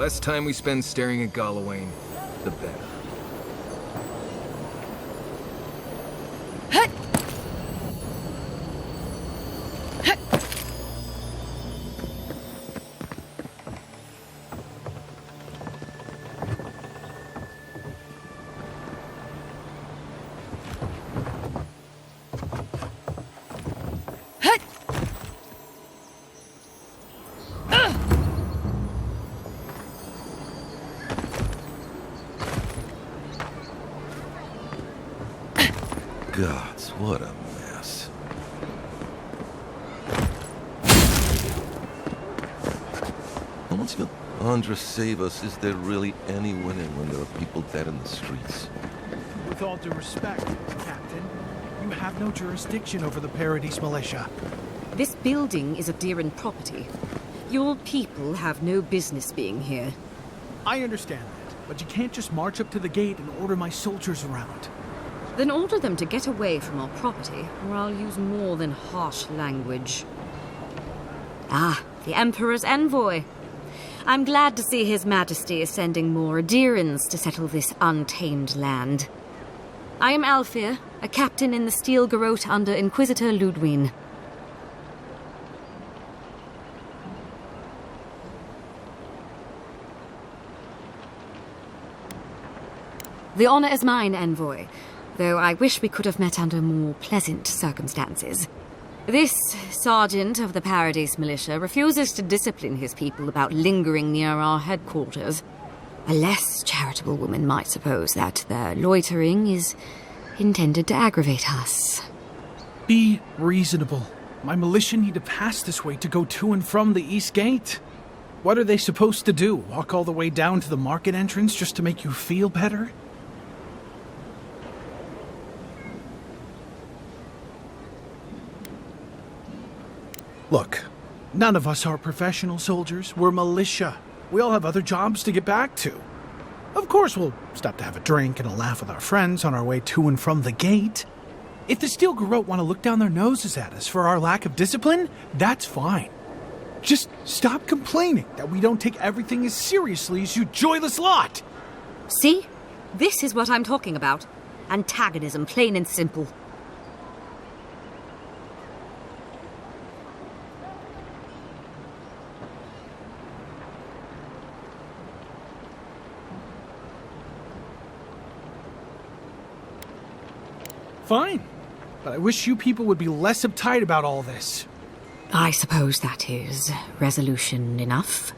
less time we spend staring at Galawain, the better. Gods, what a mess. Andra, save us. Is there really any winning when there are people dead in the streets? With all due respect, Captain, you have no jurisdiction over the Paradise Militia. This building is Aderan property. Your people have no business being here. I understand that, but you can't just march up to the gate and order my soldiers around. Then order them to get away from our property, or I'll use more than harsh language. Ah, the Emperor's envoy. I'm glad to see His Majesty is sending more Aderans to settle this untamed land. I am Alfir, a captain in the Steel Garrote under Inquisitor Ludwine. The honor is mine, envoy, though I wish we could have met under more pleasant circumstances. This sergeant of the Paradise Militia refuses to discipline his people about lingering near our headquarters. A less charitable woman might suppose that their loitering is intended to aggravate us. Be reasonable. My militia need to pass this way to go to and from the East Gate. What are they supposed to do? Walk all the way down to the market entrance just to make you feel better? Look, none of us are professional soldiers. We're militia. We all have other jobs to get back to. Of course, we'll stop to have a drink and a laugh with our friends on our way to and from the gate. If the Steel Garrote want to look down their noses at us for our lack of discipline, that's fine. Just stop complaining that we don't take everything as seriously as you joyless lot. See? This is what I'm talking about. Antagonism, plain and simple. Fine, but I wish you people would be less uptight about all this. I suppose that is resolution enough.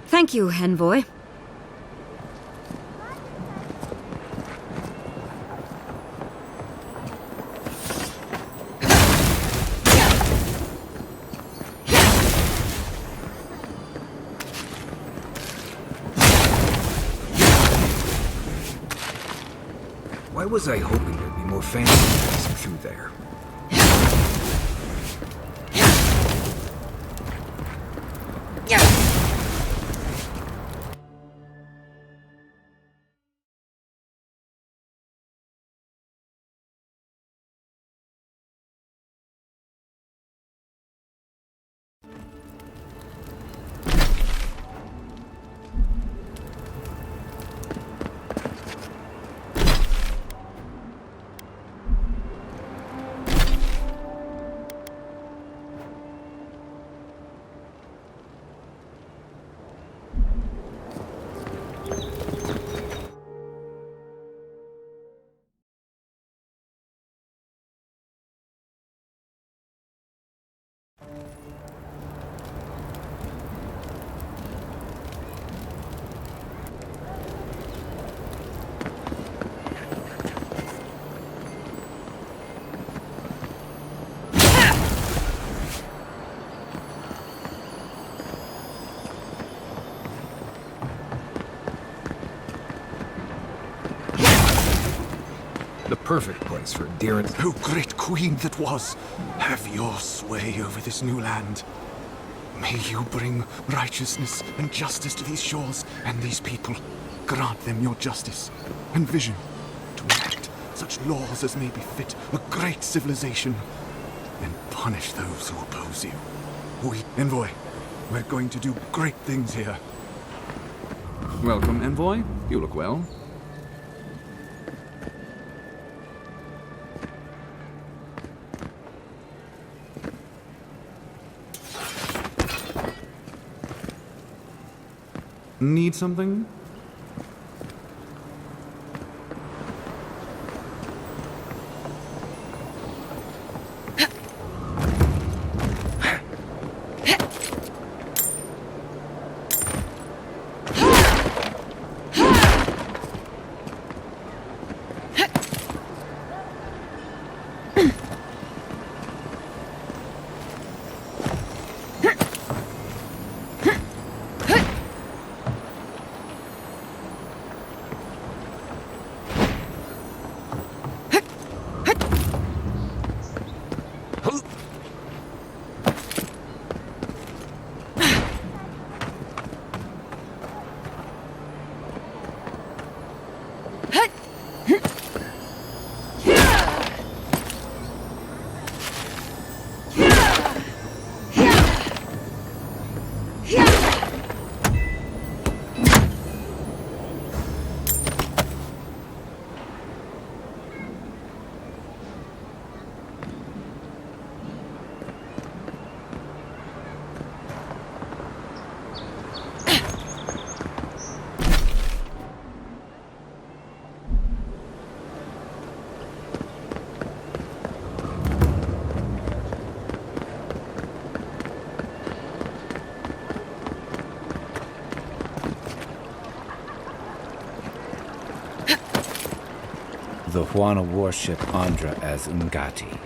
Thank you, envoy. Why was I hoping there'd be more fans passing through there? The perfect place for Aderans. O great queen that was, have your sway over this new land. May you bring righteousness and justice to these shores and these people. Grant them your justice and vision to enact such laws as may befit a great civilization and punish those who oppose you. We, envoy, we're going to do great things here. Welcome, Envoy. You look well. Need something? The Juana worship Andra as Ngati.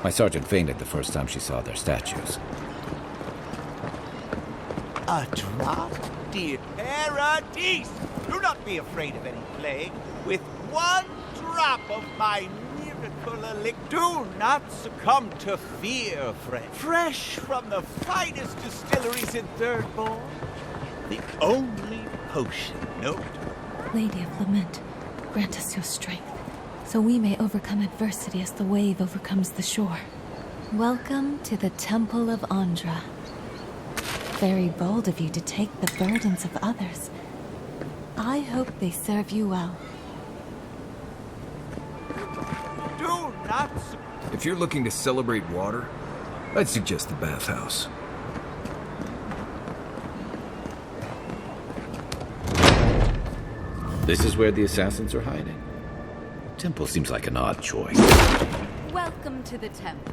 My sergeant fainted the first time she saw their statues. A drop, dear Paradise! Do not be afraid of any plague. With one drop of my miracle elixir, do not succumb to fear, friend. Fresh from the finest distilleries in Third Bourne, the only potion known. Lady of Lament, grant us your strength, so we may overcome adversity as the wave overcomes the shore. Welcome to the Temple of Andra. Very bold of you to take the burdens of others. I hope they serve you well. Do not If you're looking to celebrate water, I'd suggest the bathhouse. This is where the assassins are hiding. Temple seems like an odd choice. Welcome to the temple.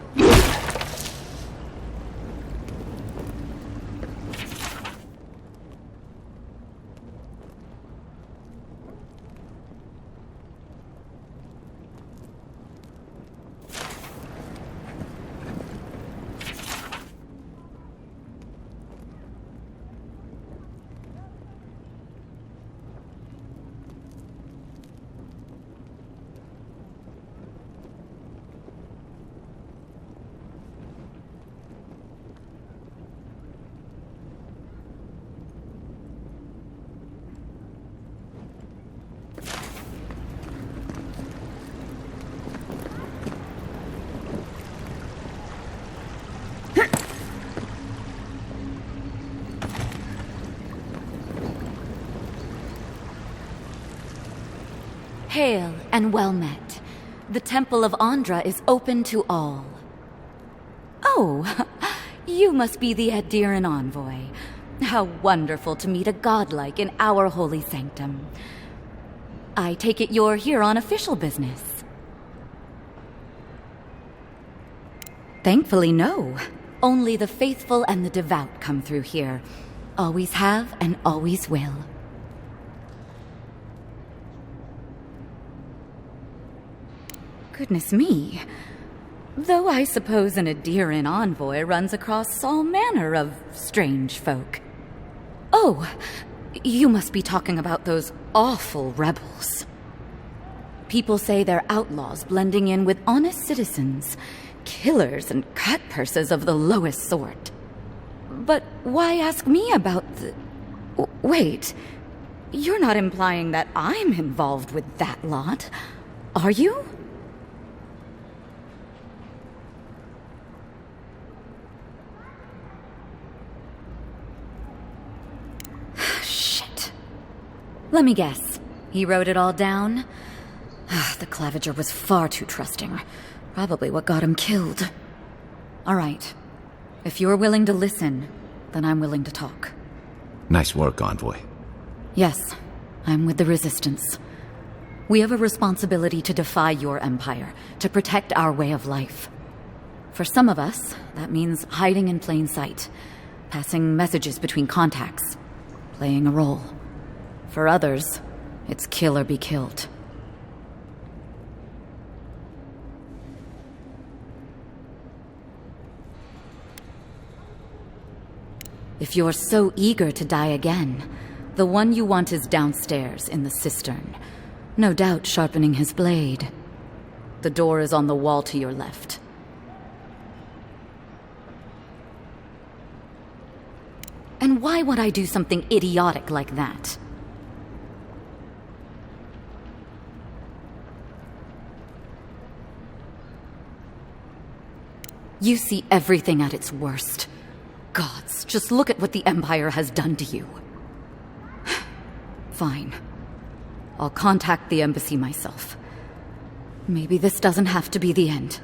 Hail and well met. The Temple of Andra is open to all. Oh, you must be the Adiran envoy. How wonderful to meet a godlike in our holy sanctum. I take it you're here on official business. Thankfully, no. Only the faithful and the devout come through here. Always have and always will. Goodness me. Though I suppose an Adiran envoy runs across all manner of strange folk. Oh, you must be talking about those awful rebels. People say they're outlaws blending in with honest citizens, killers and cutpurses of the lowest sort. But why ask me about the... Wait, you're not implying that I'm involved with that lot, are you? Let me guess. He wrote it all down? The Claviger was far too trusting. Probably what got him killed. All right. If you're willing to listen, then I'm willing to talk. Nice work, Envoy. Yes, I'm with the Resistance. We have a responsibility to defy your empire, to protect our way of life. For some of us, that means hiding in plain sight, passing messages between contacts, playing a role. For others, it's kill or be killed. If you're so eager to die again, the one you want is downstairs in the cistern, no doubt sharpening his blade. The door is on the wall to your left. And why would I do something idiotic like that? You see everything at its worst. Gods, just look at what the Empire has done to you. Fine. I'll contact the embassy myself. Maybe this doesn't have to be the end.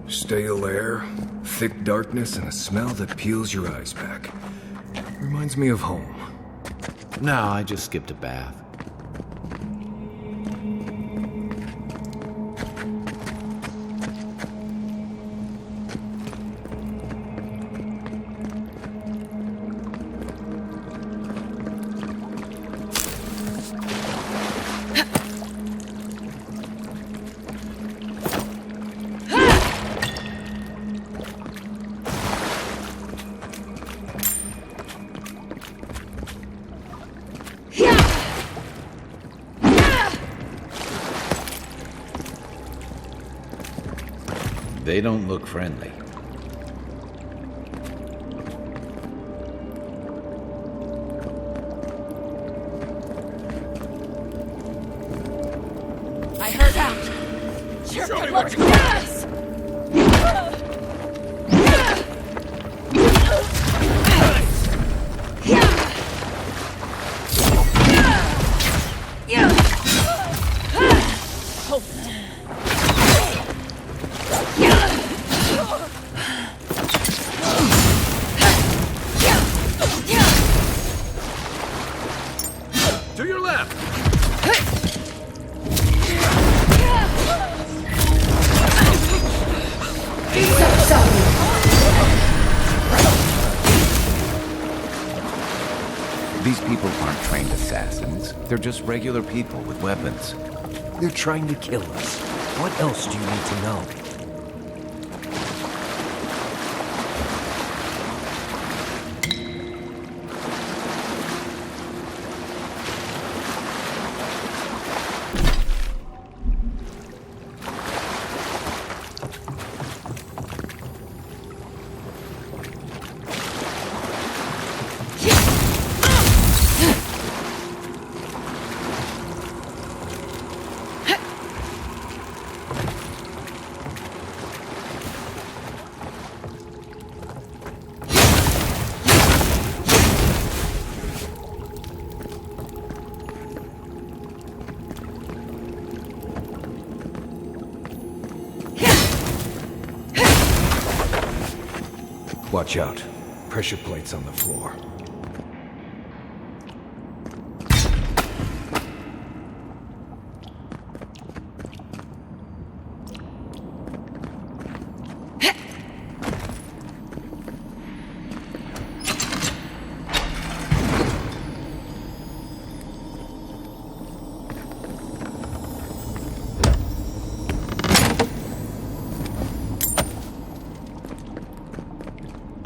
Stale air, thick darkness, and a smell that peels your eyes back. Reminds me of home. No, I just skipped a bath. They don't look friendly. I heard out. Show me what you got. To your left! These people aren't trained assassins. They're just regular people with weapons. They're trying to kill us. What else do you need to know? Watch out. Pressure plates on the floor.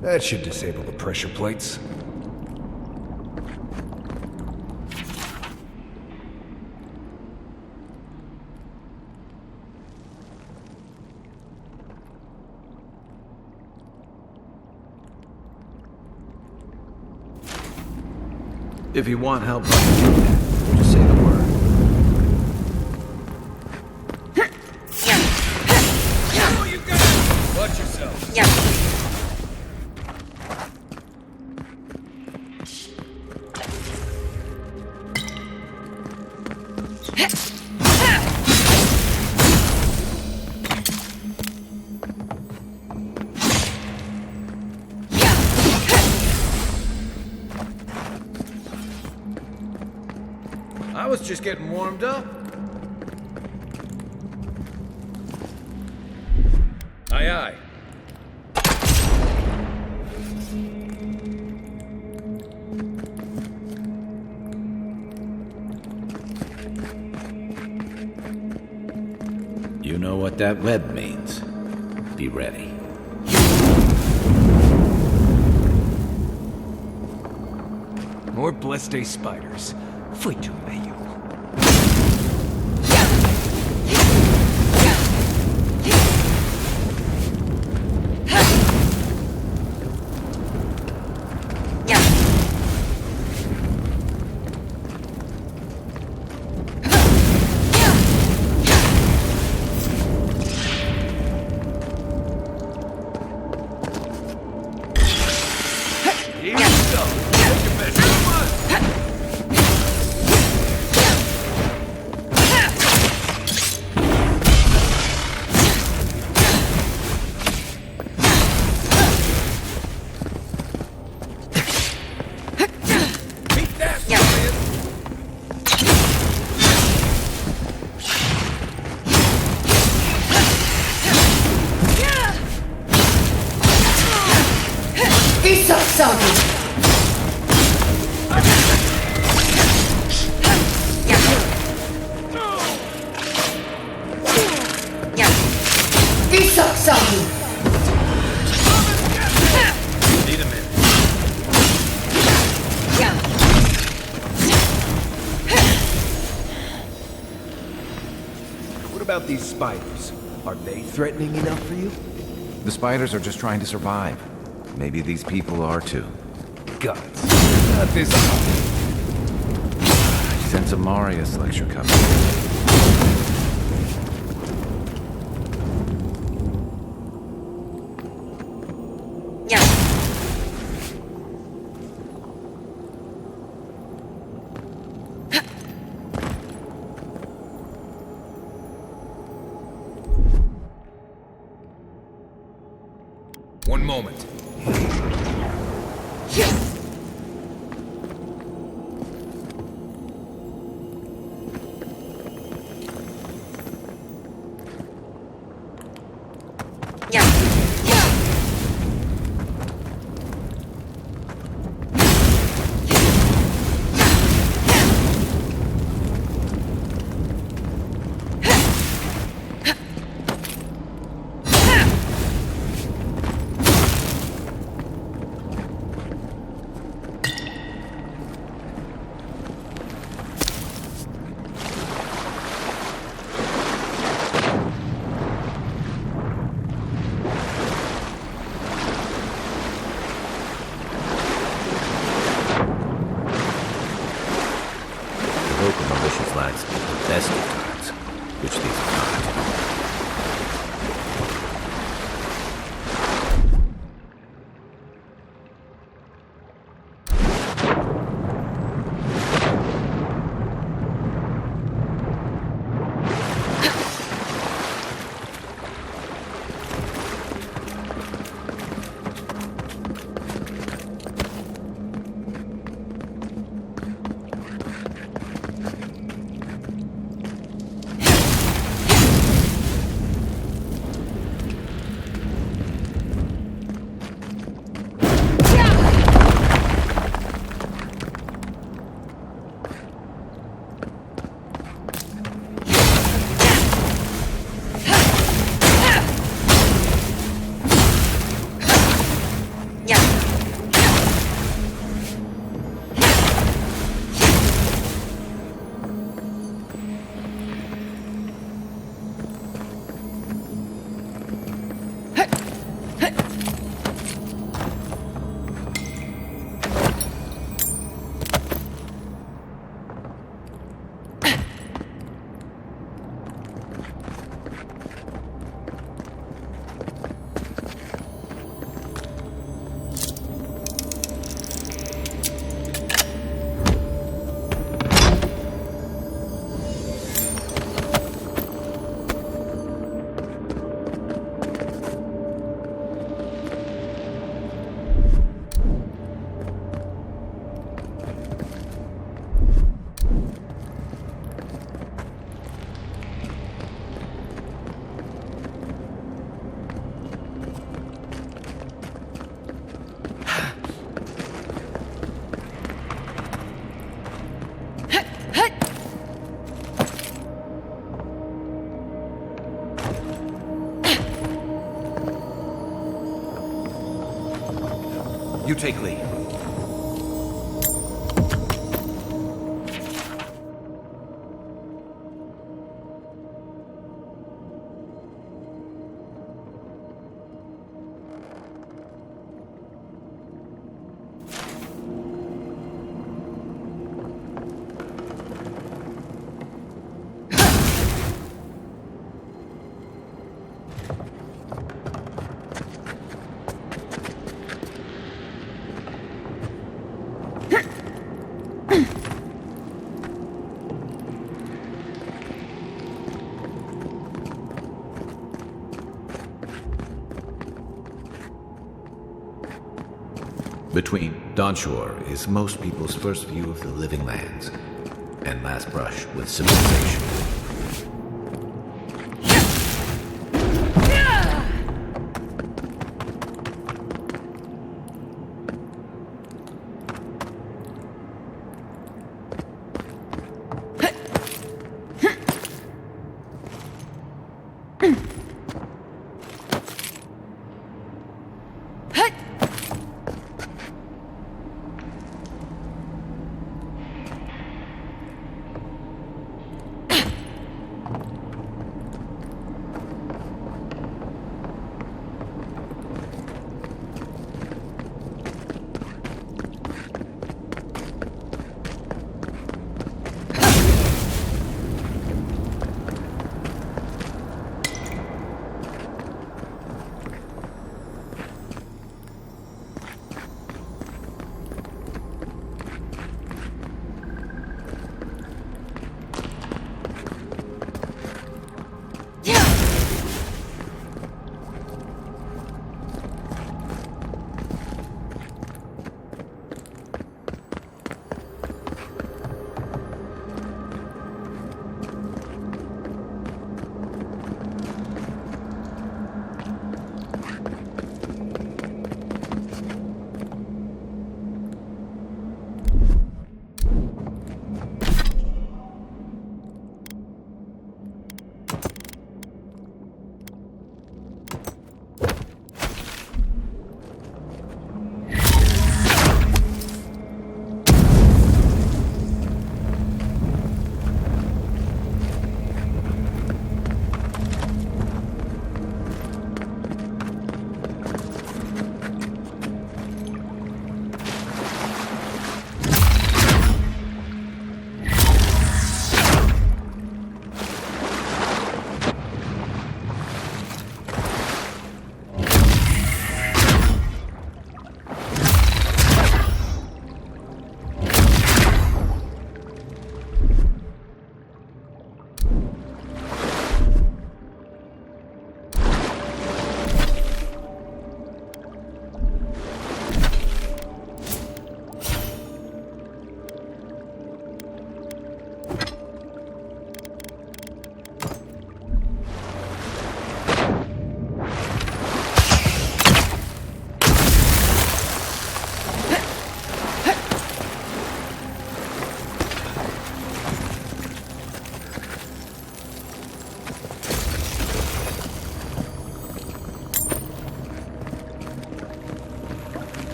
That should disable the pressure plates. If you want help, just say the word. Watch yourself. I was just getting warmed up. Aye, aye. You know what that web means. Be ready. More Blessed spiders. Foi tu, meio. What about these spiders? Are they threatening enough for you? The spiders are just trying to survive. Maybe these people are too. Guts. Not this. Sense a Marius lecture coming. One moment. You take lead. Between Dawnshore is most people's first view of the living lands, and last brush with civilization.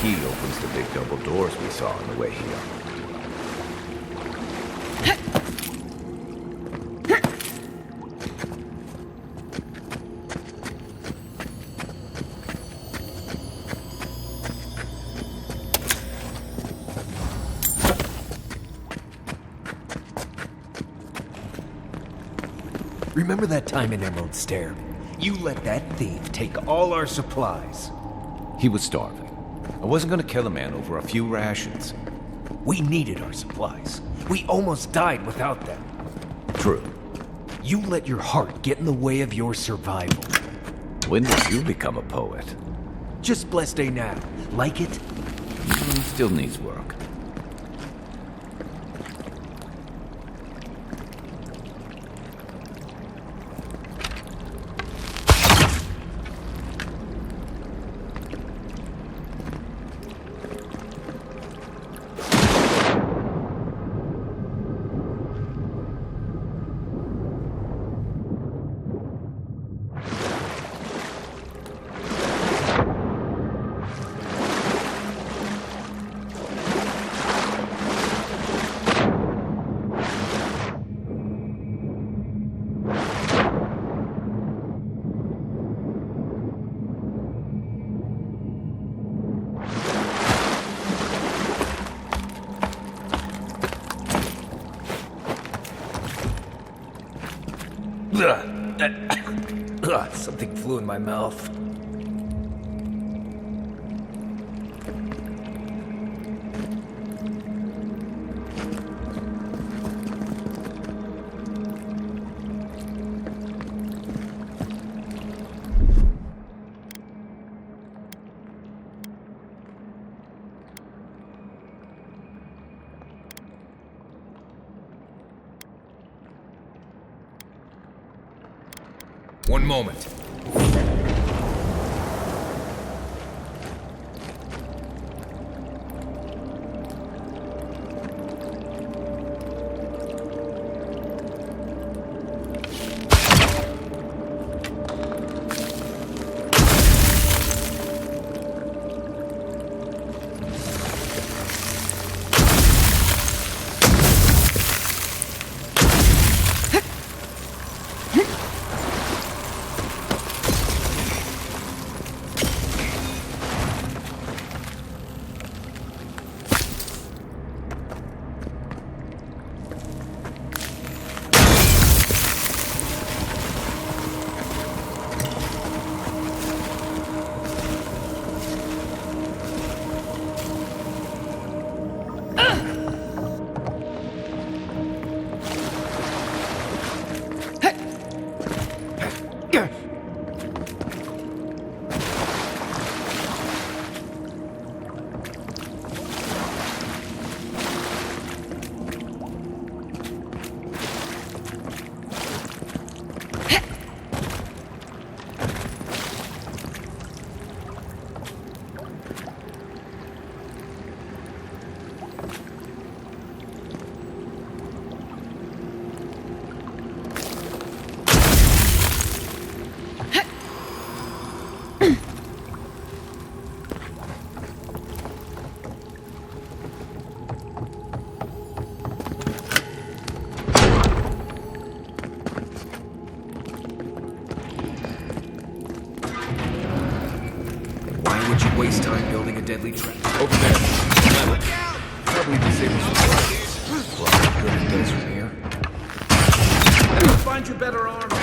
key opens the big double doors we saw on the way here. Remember that time in Emerald Stair? You let that thief take all our supplies. He was starving. I wasn't gonna kill a man over a few rations. We needed our supplies. We almost died without them. True. You let your heart get in the way of your survival. When did you become a poet? Just blessed day now. Like it? Still needs work. Something flew in my mouth. One moment. Waste time building a deadly trap. Over there. Probably disables the targets. Well, how good it does from here. Find you better armor.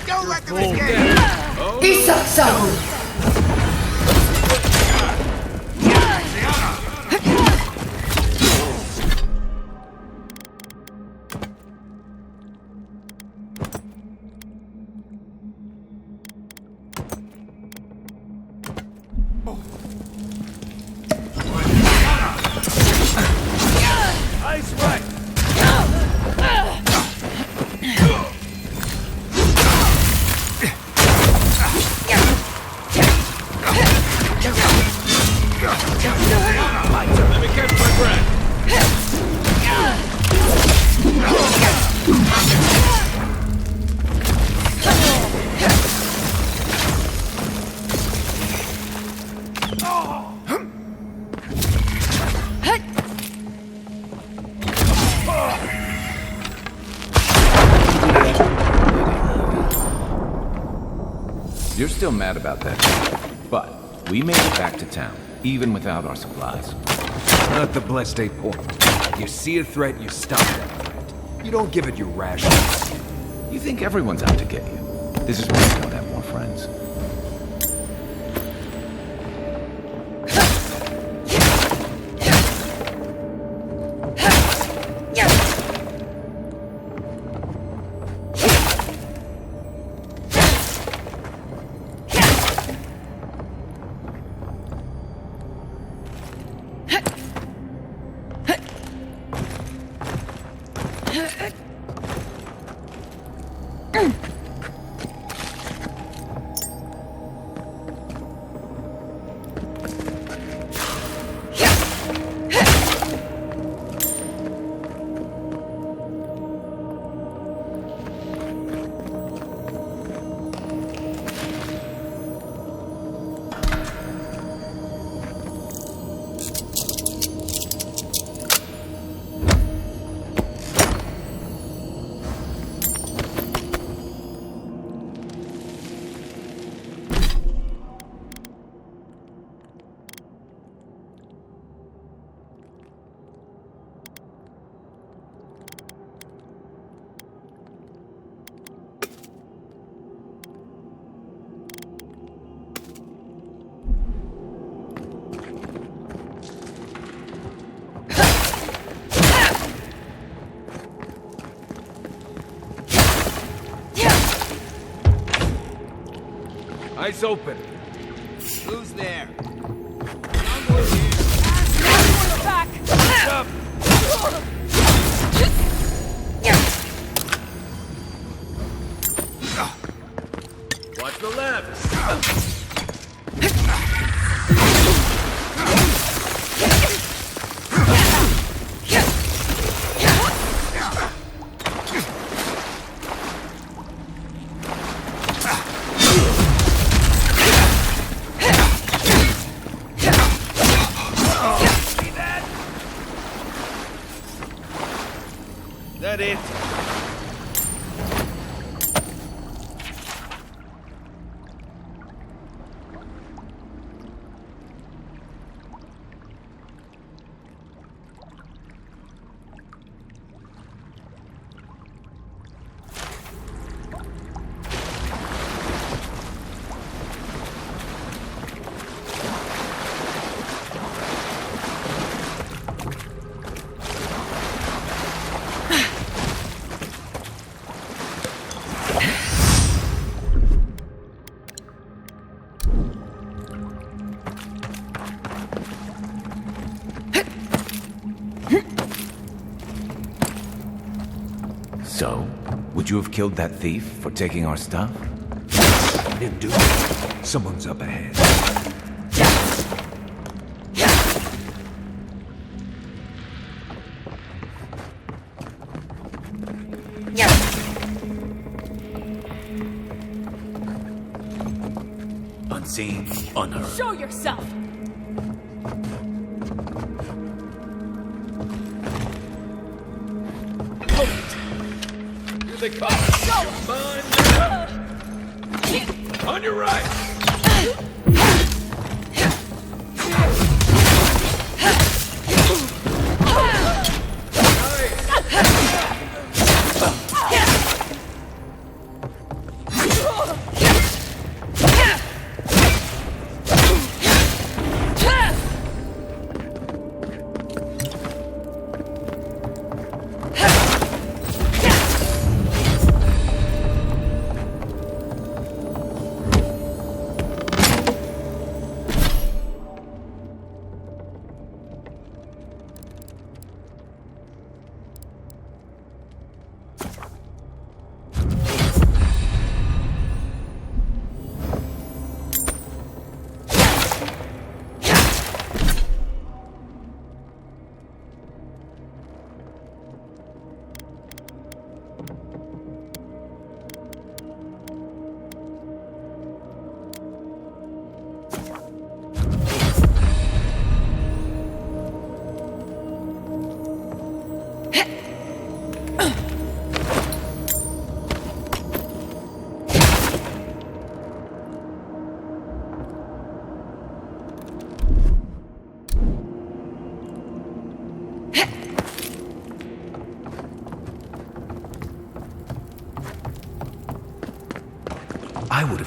Don't let them escape! Ice right! You're still mad about that. But we made it back to town, even without our supplies. Not the blessed ape point. You see a threat, you stop that threat. You don't give it your rations. You think everyone's out to get you. This is why you don't have more friends. Eyes open. Who's there? Back! Up. Watch the left. That it? So, would you have killed that thief for taking our stuff? Didn't do it. Someone's up ahead. Unseen, unheard. Show yourself! Here they come. Mine. On your right.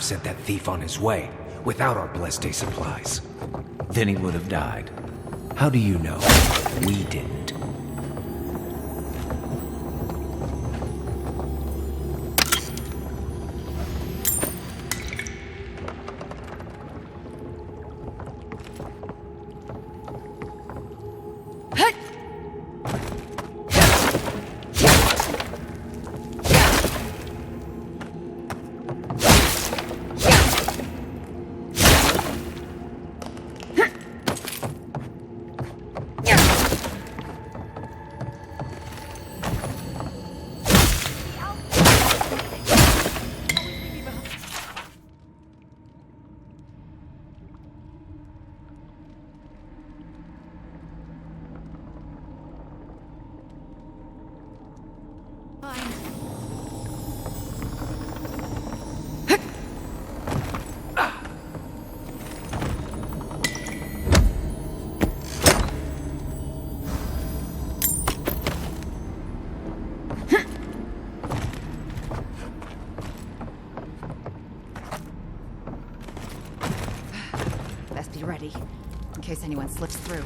sent that thief on his way, without our blessed day supplies. Then he would have died. How do you know? We didn't. Ready, in case anyone slips through.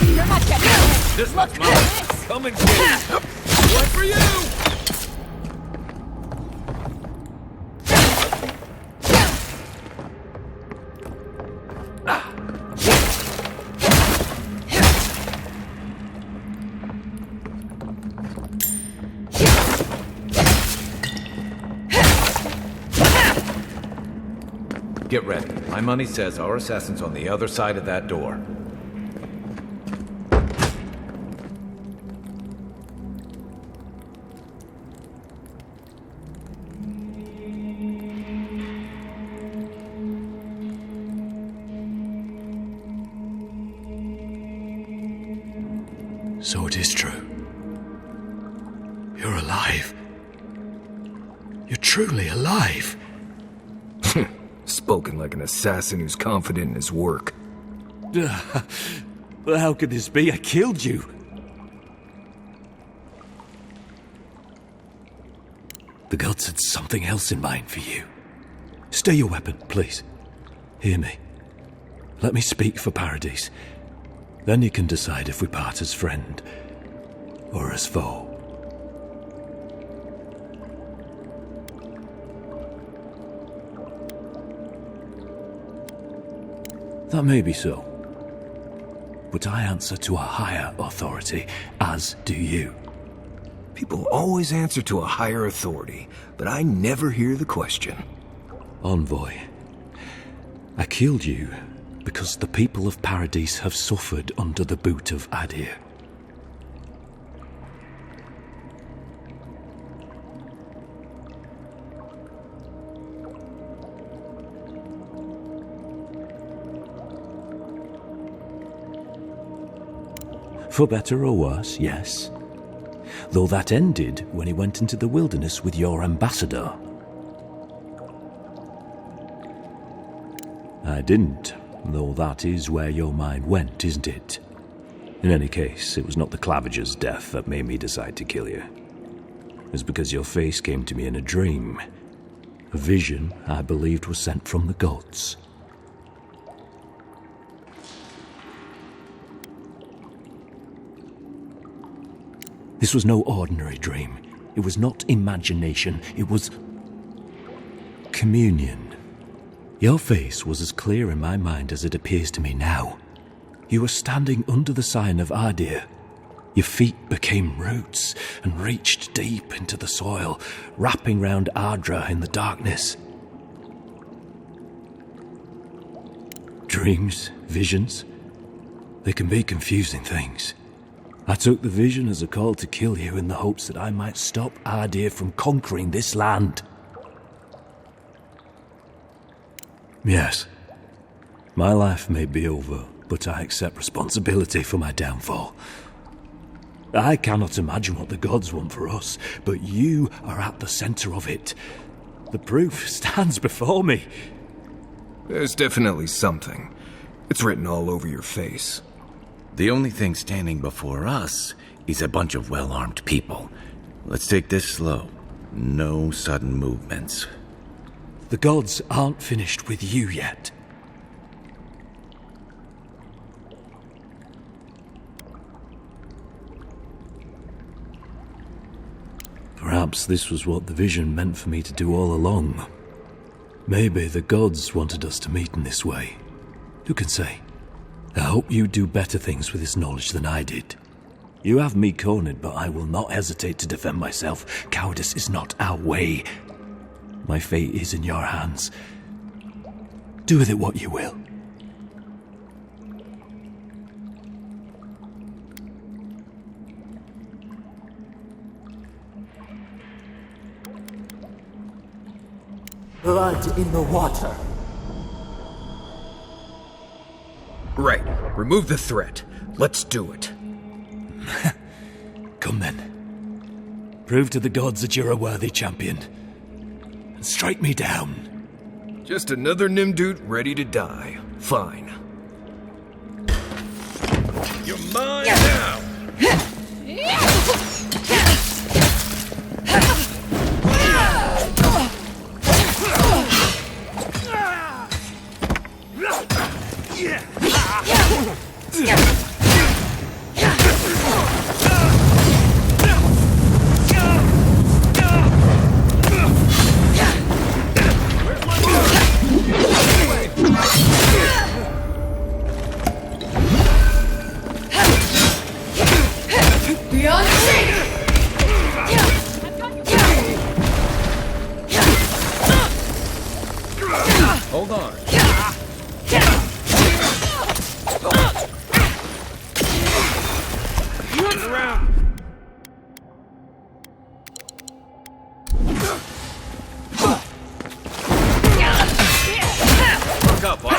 You're not getting it! This one's mine! Come and get it! One for you! Get ready. My money says our assassin's on the other side of that door. So it is true. You're alive. You're truly alive. Spoken like an assassin who's confident in his work. Well, how could this be? I killed you. The gods had something else in mind for you. Stay your weapon, please. Hear me. Let me speak for Paradise. Then you can decide if we part as friend or as foe. That may be so. But I answer to a higher authority, as do you. People always answer to a higher authority, but I never hear the question. Envoy, I killed you because the people of Paradise have suffered under the boot of Adir. For better or worse, yes. Though that ended when he went into the wilderness with your ambassador. I didn't, though that is where your mind went, isn't it? In any case, it was not the Clavager's death that made me decide to kill you. It was because your face came to me in a dream. A vision I believed was sent from the gods. This was no ordinary dream. It was not imagination. It was communion. Your face was as clear in my mind as it appears to me now. You were standing under the sign of Adir. Your feet became roots and reached deep into the soil, wrapping round Ardra in the darkness. Dreams, visions, they can be confusing things. I took the vision as a call to kill you in the hopes that I might stop Adir from conquering this land. Yes, my life may be over, but I accept responsibility for my downfall. I cannot imagine what the gods want for us, but you are at the center of it. The proof stands before me. There's definitely something. It's written all over your face. The only thing standing before us is a bunch of well-armed people. Let's take this slow. No sudden movements. The gods aren't finished with you yet. Perhaps this was what the vision meant for me to do all along. Maybe the gods wanted us to meet in this way. Who can say? I hope you do better things with this knowledge than I did. You have me cornered, but I will not hesitate to defend myself. Cowardice is not our way. My fate is in your hands. Do with it what you will. Blood in the water. Right. Remove the threat. Let's do it. Come then. Prove to the gods that you're a worthy champion. And strike me down. Just another Nimdude ready to die. Fine. You're mine now! Hold on. Turn around. Look up, Bob.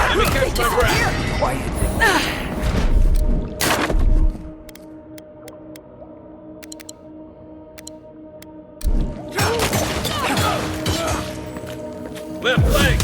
Let me catch my breath. Quiet. Left leg!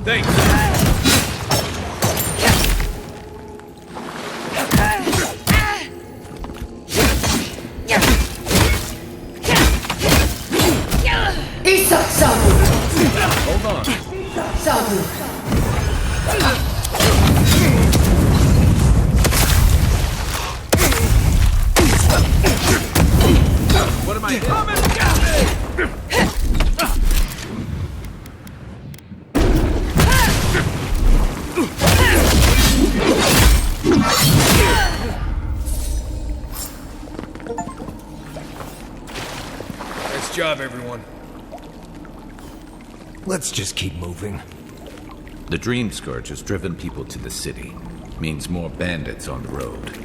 Thanks. Hold on. What am I doing? Nice job, everyone. Let's just keep moving. The Dream Scourge has driven people to the city. Means more bandits on the road.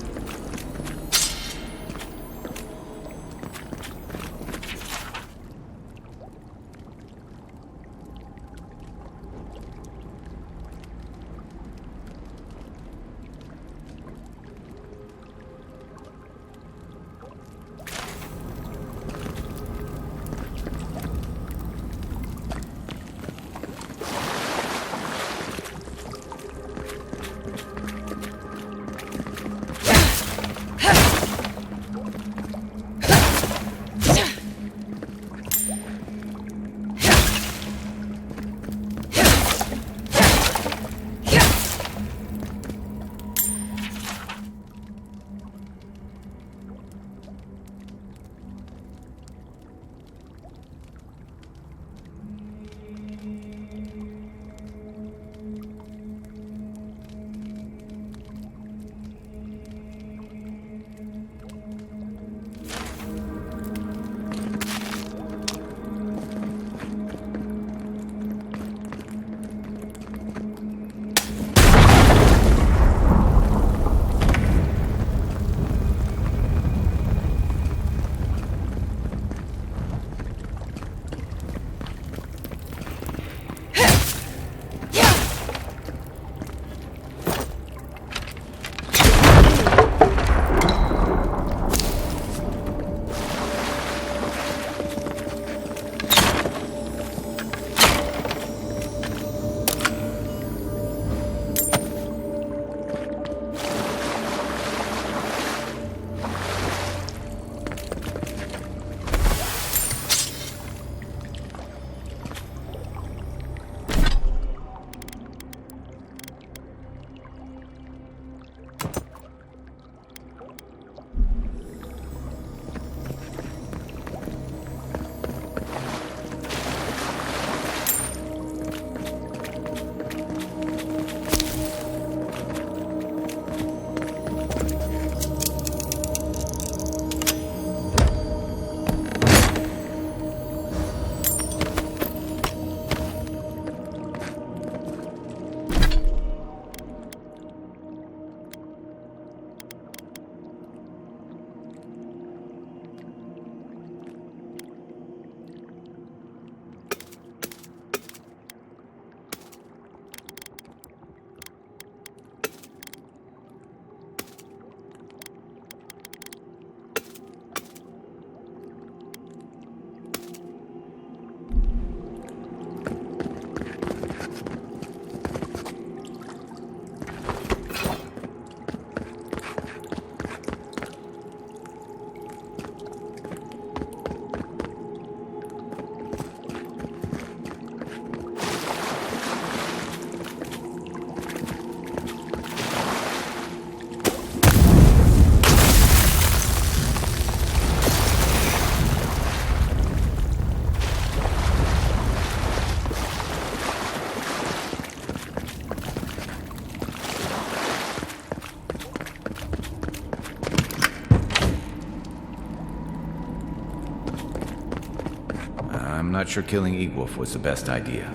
I'm not sure killing Egwolf was the best idea.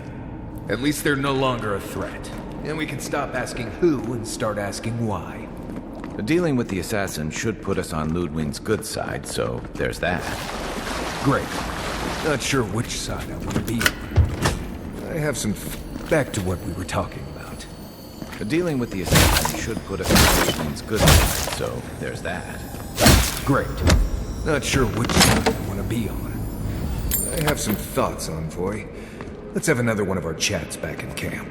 At least they're no longer a threat. And we can stop asking who and start asking why. Dealing with the assassin should put us on Ludwig's good side, so there's that. Great. Not sure which side I want to be on. I have some... Back to what we were talking about. Dealing with the assassin should put us on Ludwig's good side, so there's that. Great. Not sure which side I want to be on. I have some thoughts, Envoy. Let's have another one of our chats back in camp.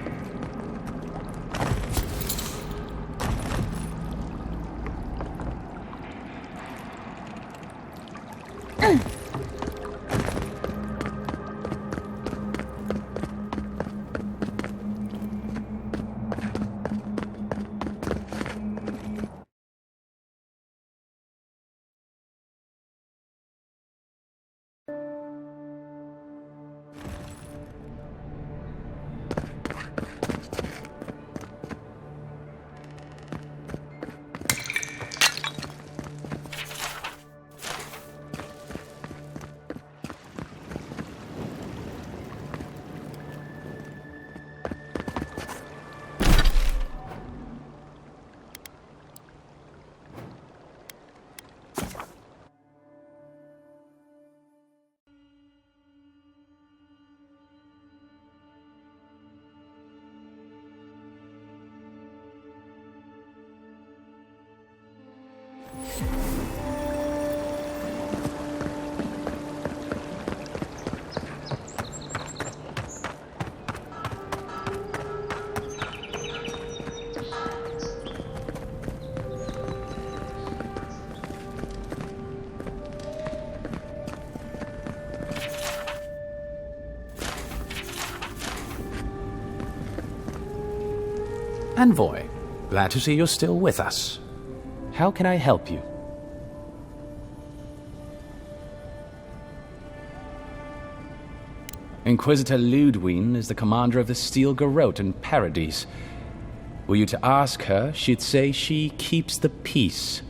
Envoy, glad to see you're still with us. How can I help you? Inquisitor Ludwig is the commander of the Steel Garrote in Paradise. Were you to ask her, she'd say she keeps the peace.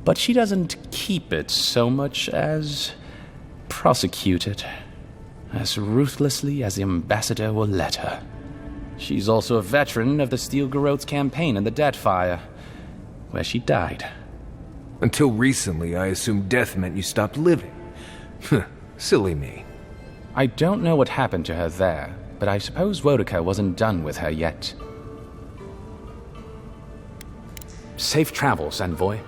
But she doesn't keep it so much as prosecute it, as ruthlessly as the ambassador will let her. She's also a veteran of the Steel Garrote's campaign in the Deadfire, where she died. Until recently, I assumed death meant you stopped living. Silly me. I don't know what happened to her there, but I suppose Wodaka wasn't done with her yet. Safe travels, Envoy.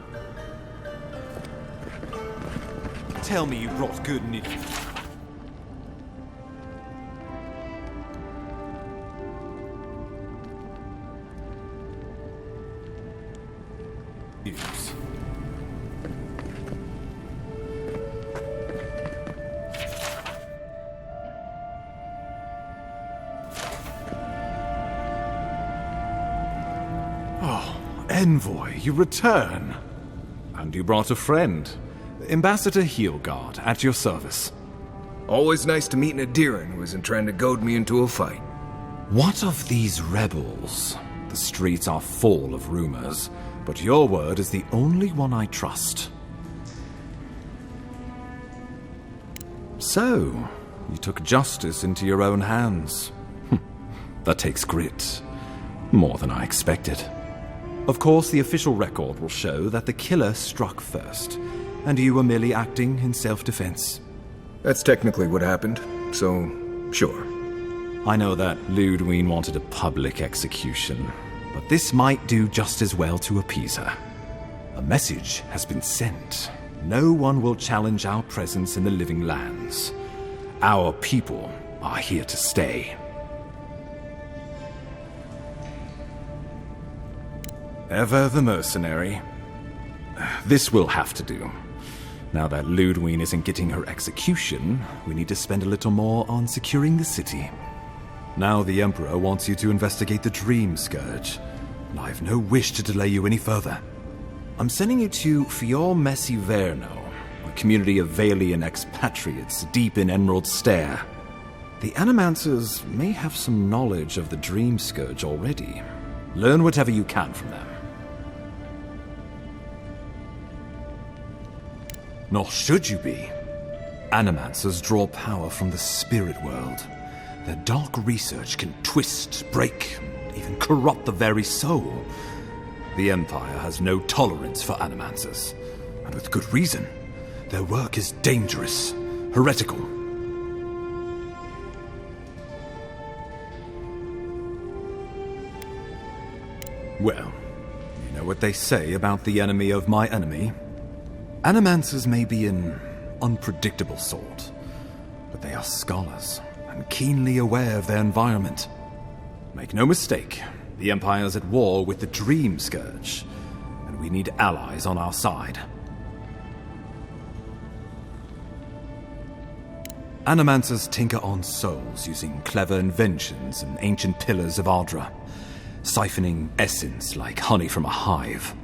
Tell me you brought good news. Oh, Envoy, you return. And you brought a friend. Ambassador Heelguard, at your service. Always nice to meet an Adiran who isn't trying to goad me into a fight. What of these rebels? The streets are full of rumors, but your word is the only one I trust. So, you took justice into your own hands. That takes grit. More than I expected. Of course, the official record will show that the killer struck first, and you were merely acting in self-defense. That's technically what happened, so sure. I know that Ludwig wanted a public execution, but this might do just as well to appease her. A message has been sent. No one will challenge our presence in the living lands. Our people are here to stay. Ever the mercenary. This will have to do. Now that Ludwig isn't getting her execution, we need to spend a little more on securing the city. Now the Emperor wants you to investigate the Dream Scourge, and I have no wish to delay you any further. I'm sending you to Fior Messi Verno, a community of Valian expatriates deep in Emerald Stair. The Animancers may have some knowledge of the Dream Scourge already. Learn whatever you can from them. Nor should you be. animancers draw power from the spirit world. Their dark research can twist, break, and even corrupt the very soul. The Empire has no tolerance for animancers, and with good reason. Their work is dangerous, heretical. Well, you know what they say about the enemy of my enemy? Animancers may be an unpredictable sort, but they are scholars and keenly aware of their environment. Make no mistake, the Empire's at war with the Dream Scourge, and we need allies on our side. Animancers tinker on souls using clever inventions and ancient pillars of Ardra, siphoning essence like honey from a hive.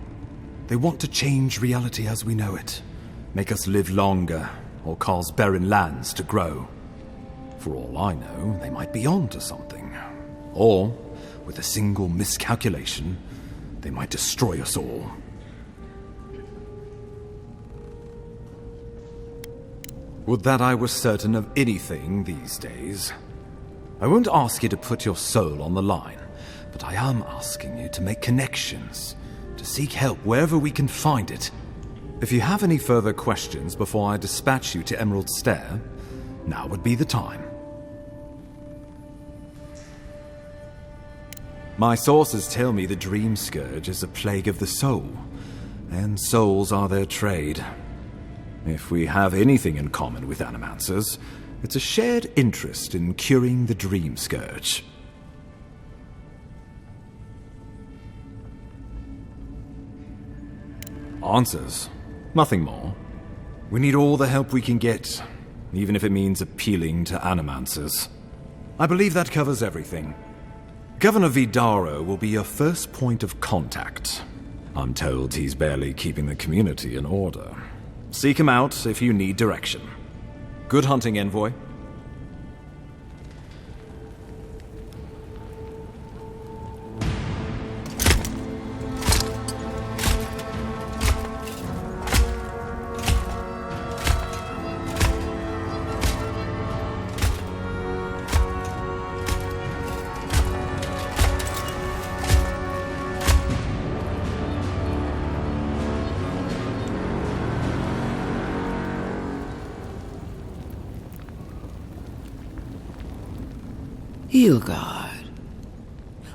They want to change reality as we know it, make us live longer, or cause barren lands to grow. For all I know, they might be on to something. Or, with a single miscalculation, they might destroy us all. Would that I were certain of anything these days. I won't ask you to put your soul on the line, but I am asking you to make connections, to seek help wherever we can find it. If you have any further questions before I dispatch you to Emerald Stair, now would be the time. My sources tell me the Dream Scourge is a plague of the soul, and souls are their trade. If we have anything in common with animancers, it's a shared interest in curing the Dream Scourge. Answers. Nothing more. We need all the help we can get, even if it means appealing to animancers. I believe that covers everything. Governor Vidaro will be your first point of contact. I'm told he's barely keeping the community in order. Seek him out if you need direction. Good hunting, Envoy. Hilgard.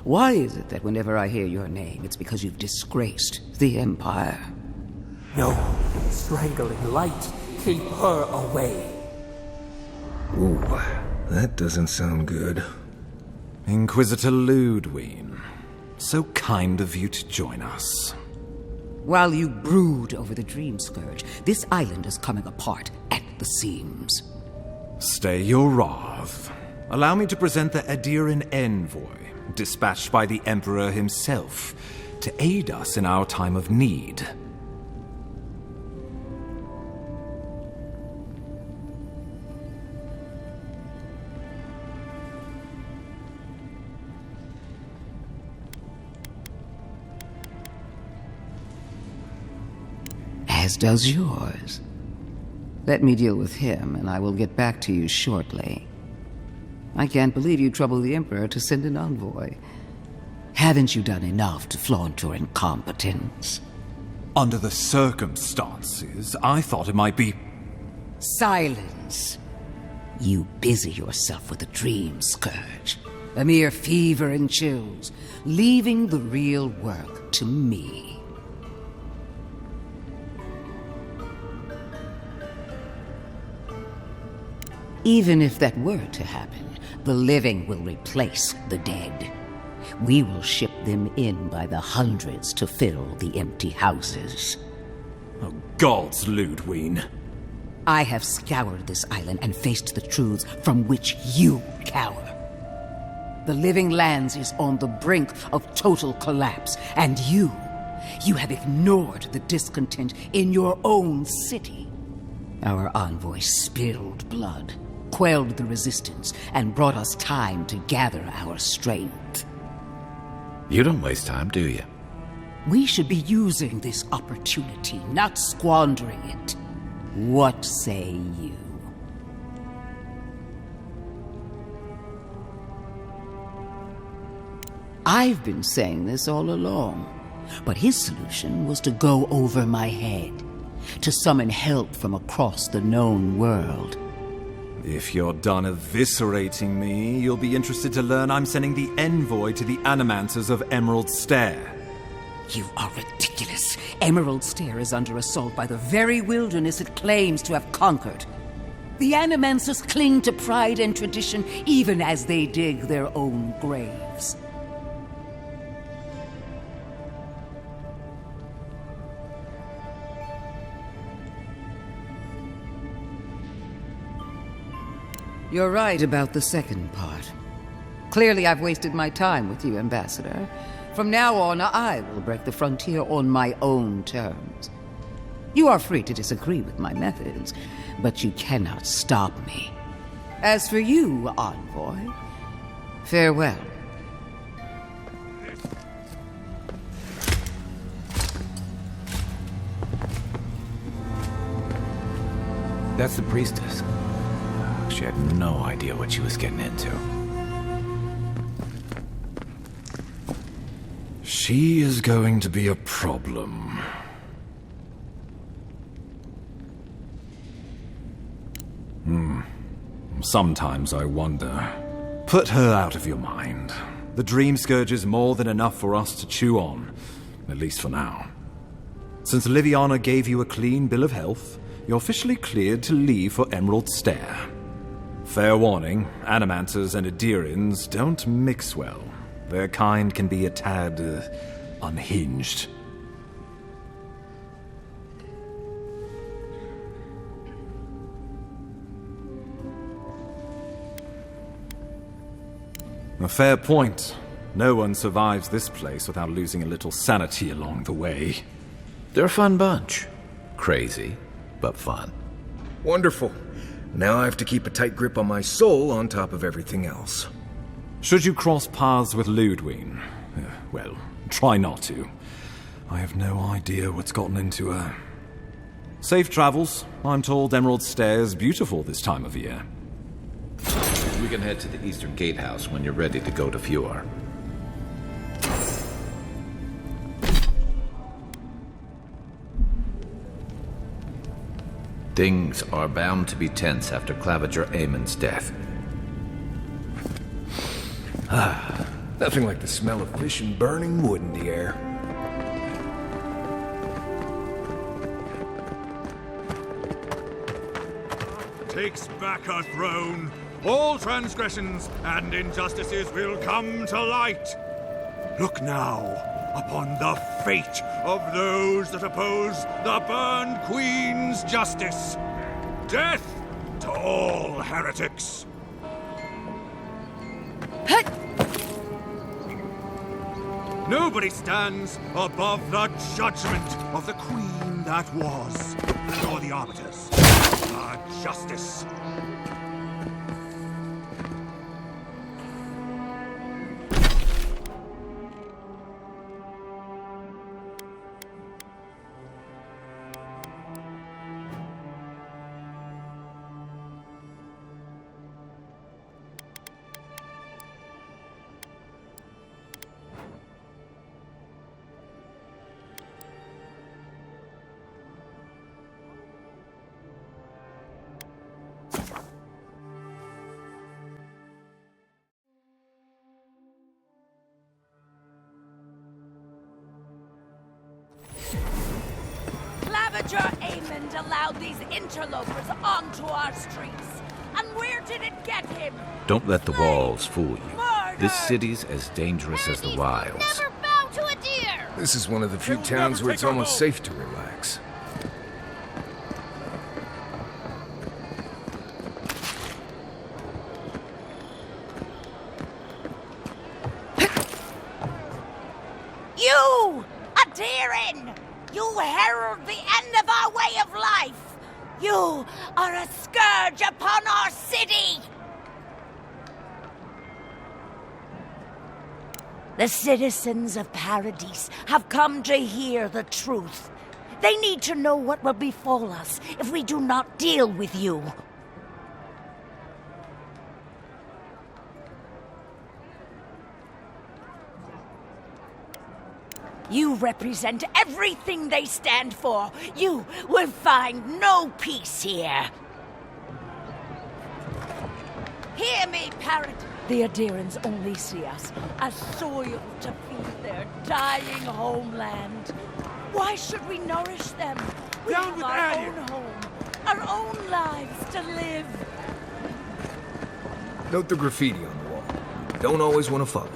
Why is it that whenever I hear your name, it's because you've disgraced the Empire? No, strangling light. Keep her away. Ooh, that doesn't sound good. Inquisitor Ludwig, so kind of you to join us. While you brood over the Dream Scourge, this island is coming apart at the seams. Stay your wrath. Allow me to present the Adiran Envoy, dispatched by the Emperor himself, to aid us in our time of need. As does yours. Let me deal with him, and I will get back to you shortly. I can't believe you troubled the Emperor to send an envoy. Haven't you done enough to flaunt your incompetence? Under the circumstances, I thought it might be... Silence! You busy yourself with the Dream Scourge. A mere fever and chills, leaving the real work to me. Even if that were to happen, the living will replace the dead. We will ship them in by the hundreds to fill the empty houses. Oh, gods, Ludwig. I have scoured this island and faced the truths from which you cower. The Living Lands is on the brink of total collapse, and you have ignored the discontent in your own city. Our envoy spilled blood, quelled the resistance, and brought us time to gather our strength. You don't waste time, do you? We should be using this opportunity, not squandering it. What say you? I've been saying this all along. But his solution was to go over my head, to summon help from across the known world. If you're done eviscerating me, you'll be interested to learn I'm sending the envoy to the animancers of Emerald Stair. You are ridiculous. Emerald Stair is under assault by the very wilderness it claims to have conquered. The animancers cling to pride and tradition even as they dig their own graves. You're right about the second part. Clearly I've wasted my time with you, Ambassador. From now on, I will break the frontier on my own terms. You are free to disagree with my methods, but you cannot stop me. As for you, Envoy, farewell. That's the priestess. She had no idea what she was getting into. She is going to be a problem. Sometimes I wonder. Put her out of your mind. The Dream Scourge is more than enough for us to chew on, at least for now. Since Liviana gave you a clean bill of health, you're officially cleared to leave for Emerald Stair. Fair warning, Animancers and Adirians don't mix well. Their kind can be a tad unhinged. A fair point. No one survives this place without losing a little sanity along the way. They're a fun bunch. Crazy, but fun. Wonderful. Now I have to keep a tight grip on my soul on top of everything else. Should you cross paths with Ludwig, well, try not to. I have no idea what's gotten into her. Safe travels. I'm told Emerald Stair is beautiful this time of year. We can head to the Eastern Gatehouse when you're ready to go to Fjord. Things are bound to be tense after Claviger Aemon's death. Nothing like the smell of fish and burning wood in the air. Takes back our throne. All transgressions and injustices will come to light. Look now upon the fate of those that oppose the burned Queen's justice. Death to all heretics. Nobody stands above the judgment of the Queen that was, or the Arbiters. Our justice. Claviger Aemon allowed these interlopers onto our streets. And where did it get him? Don't let the walls fool you. This city's as dangerous as the wilds. Never bow to a deer! This is one of the few towns where it's almost safe to relax. You! Adherin! You herald the end of our way of life! You are a scourge upon our city! The citizens of Paradise have come to hear the truth. They need to know what will befall us if we do not deal with you. You represent everything they stand for. You will find no peace here. Hear me, parrot. The Adirans only see us as soil to feed their dying homeland. Why should we nourish them? We have our own home, our own lives to live. Note the graffiti on the wall. Don't always want to follow.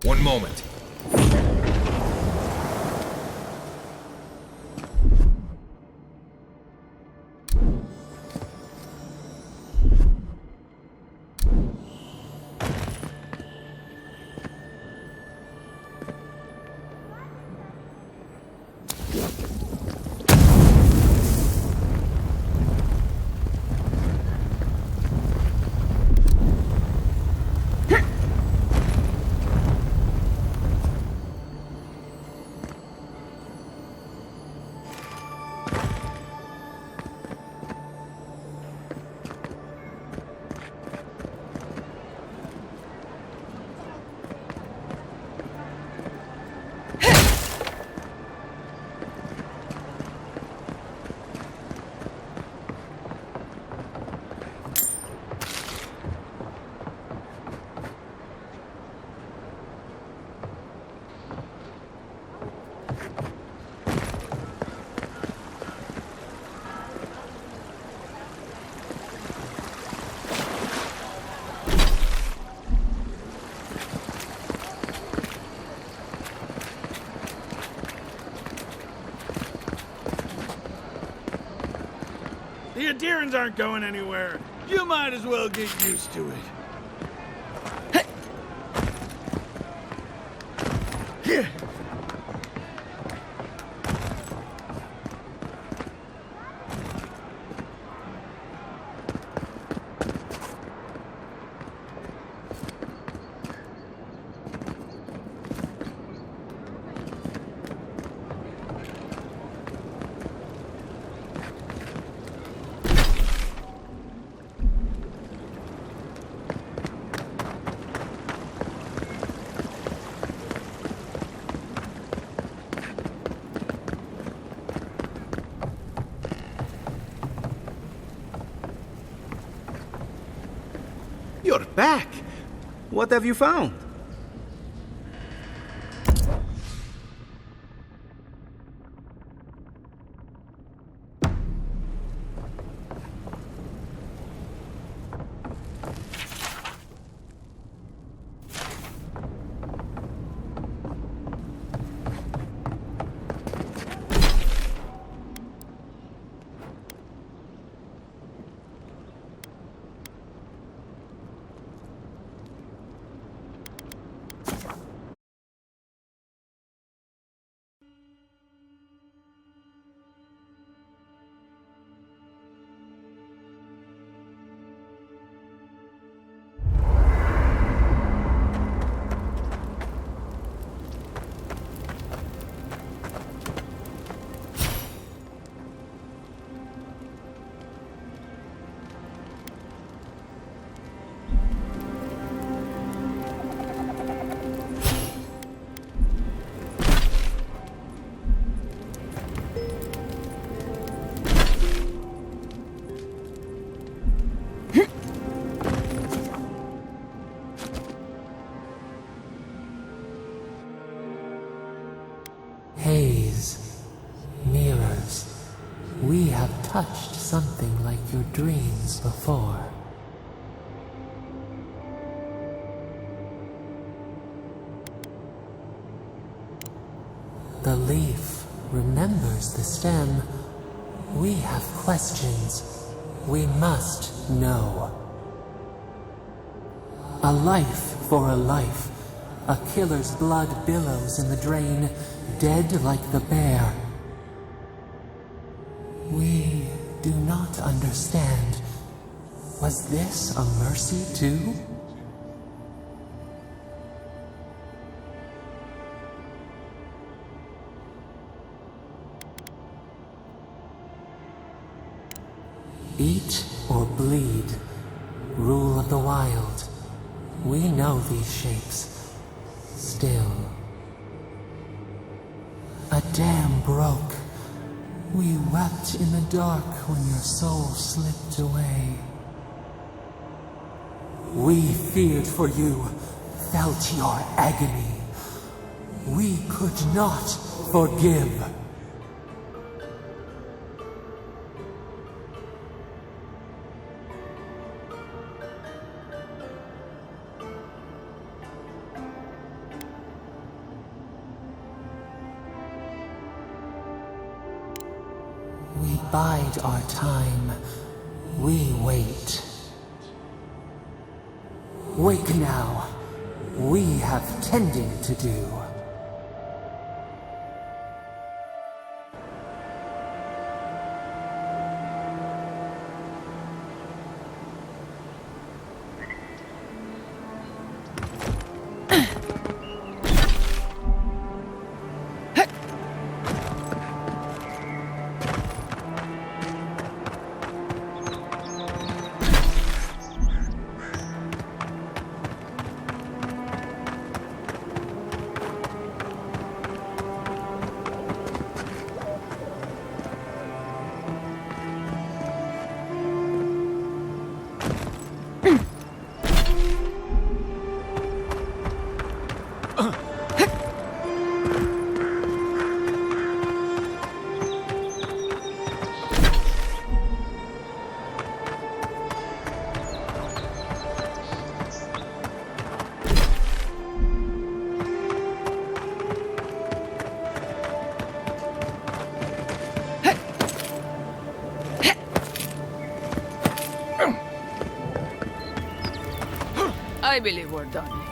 One moment. The Adirans aren't going anywhere. You might as well get used to it. You're back. What have you found? have touched something like your dreams before. The leaf remembers the stem. We have questions. We must know. A life for a life. A killer's blood billows in the drain, dead like the bear. We do not understand. Was this a mercy too? Eat or bleed. Rule of the wild. We know these shapes. Still. A dam broke. We wept in the dark when your soul slipped away. We feared for you, felt your agony. We could not forgive. We bide our time. We wait. Wake now. We have tending to do. I believe we're done.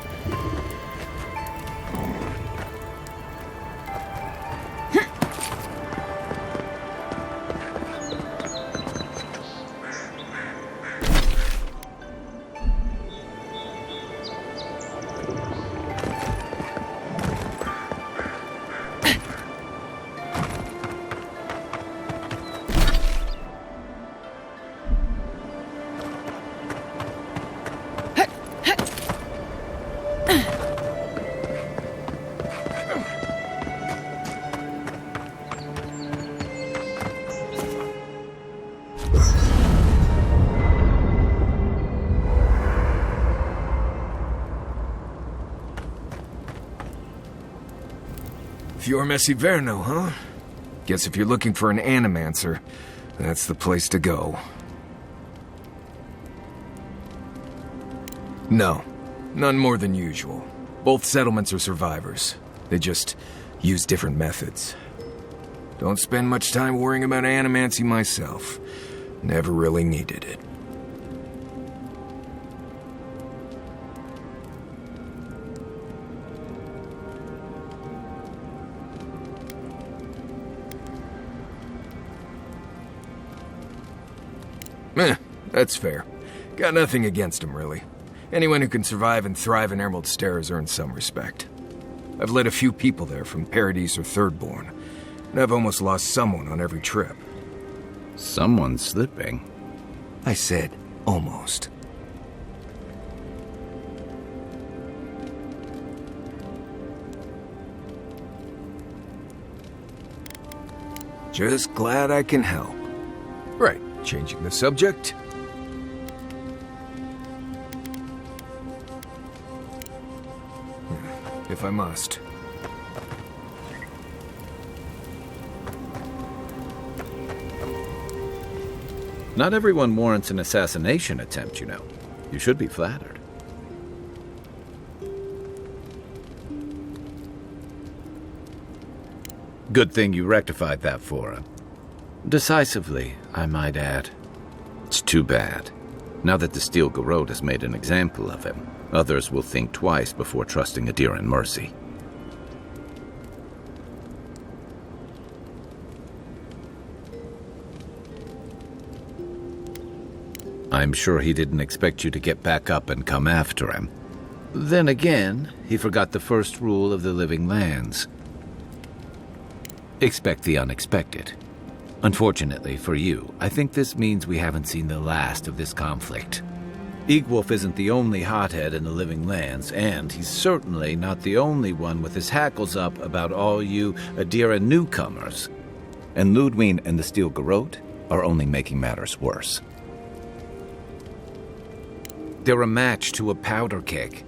Fior Messiverno, huh? Guess if you're looking for an animancer, that's the place to go. No, none more than usual. Both settlements are survivors. They just use different methods. Don't spend much time worrying about animancy myself. Never really needed it. That's fair. Got nothing against him, really. Anyone who can survive and thrive in Emerald Stair has earned some respect. I've led a few people there from Paradise or Thirdborn, and I've almost lost someone on every trip. Someone slipping? I said, almost. Just glad I can help. Right, changing the subject. If I must. Not everyone warrants an assassination attempt, you know. You should be flattered. Good thing you rectified that for him. Decisively, I might add. It's too bad. Now that the Steel Garrote has made an example of him, others will think twice before trusting Adir and Mercy. I'm sure he didn't expect you to get back up and come after him. Then again, he forgot the first rule of the Living Lands. Expect the unexpected. Unfortunately for you, I think this means we haven't seen the last of this conflict. Egwolf isn't the only hothead in the Living Lands, and he's certainly not the only one with his hackles up about all you Adira newcomers. And Ludwine and the Steel Garrote are only making matters worse. They're a match to a powder keg.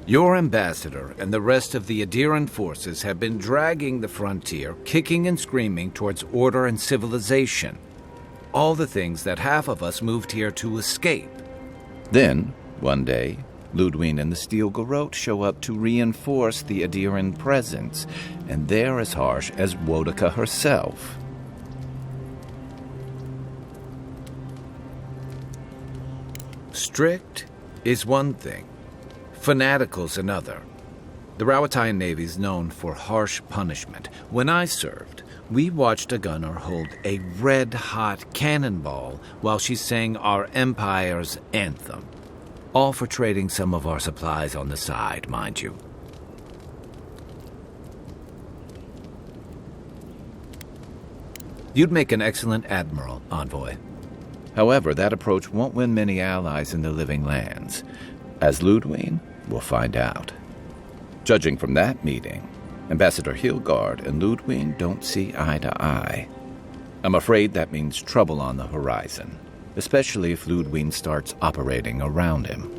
Your ambassador and the rest of the Adiran forces have been dragging the frontier, kicking and screaming towards order and civilization. All the things that half of us moved here to escape. Then, one day, Ludwine and the Steel Garrote show up to reinforce the Adiran presence, and they're as harsh as Wodaka herself. Strict is one thing. Fanatical's another. The Rawatayan Navy's known for harsh punishment. When I served, we watched a gunner hold a red-hot cannonball while she sang our empire's anthem. All for trading some of our supplies on the side, mind you. You'd make an excellent admiral, envoy. However, that approach won't win many allies in the Living Lands. As Ludwine, we'll find out. Judging from that meeting, Ambassador Hilgard and Ludwine don't see eye to eye. I'm afraid that means trouble on the horizon, especially if Ludwine starts operating around him.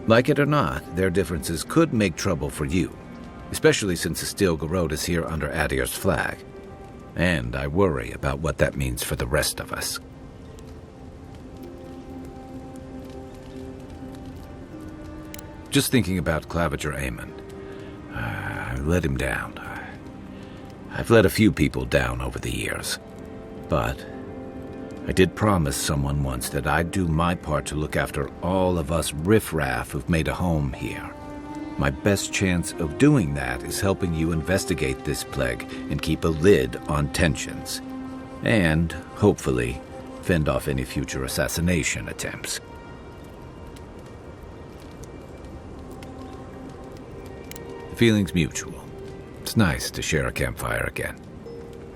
Like it or not, their differences could make trouble for you, especially since the Steel Garrote is here under Adir's flag. And I worry about what that means for the rest of us. Just thinking about Claviger Aemon. I let him down. I've let a few people down over the years. But I did promise someone once that I'd do my part to look after all of us riffraff who've made a home here. My best chance of doing that is helping you investigate this plague and keep a lid on tensions. And, hopefully, fend off any future assassination attempts. The feeling's mutual. It's nice to share a campfire again.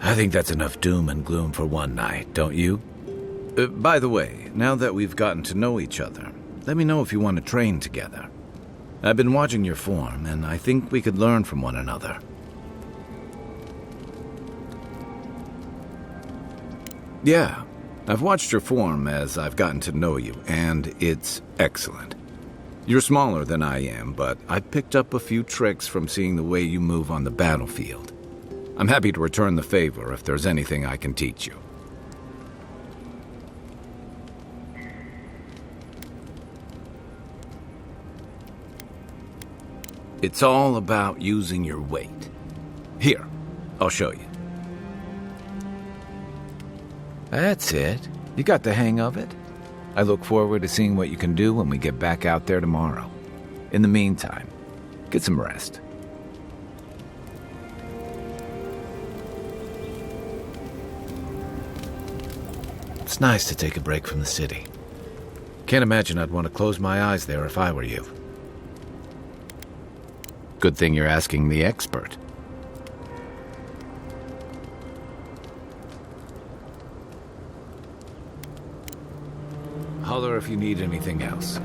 I think that's enough doom and gloom for one night, don't you? By the way, now that we've gotten to know each other, let me know if you want to train together. I've been watching your form, and I think we could learn from one another. Yeah, I've watched your form as I've gotten to know you, and it's excellent. You're smaller than I am, but I've picked up a few tricks from seeing the way you move on the battlefield. I'm happy to return the favor if there's anything I can teach you. It's all about using your weight. Here, I'll show you. That's it. You got the hang of it. I look forward to seeing what you can do when we get back out there tomorrow. In the meantime, get some rest. It's nice to take a break from the city. Can't imagine I'd want to close my eyes there if I were you. Good thing you're asking the expert. Holler if you need anything else.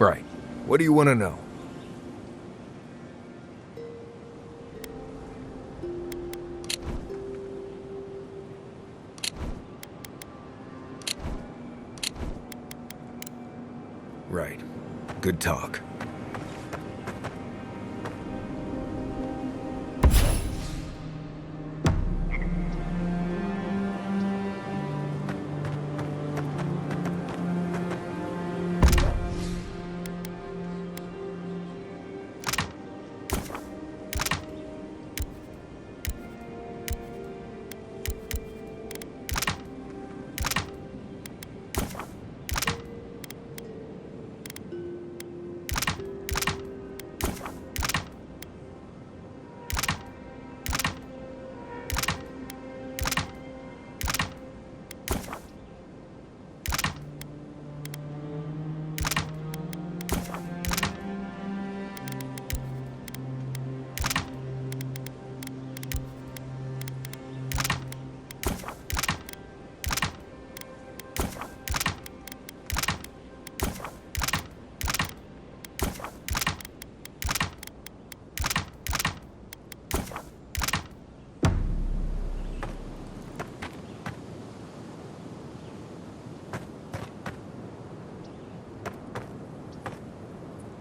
Right. What do you want to know? Right. Good talk.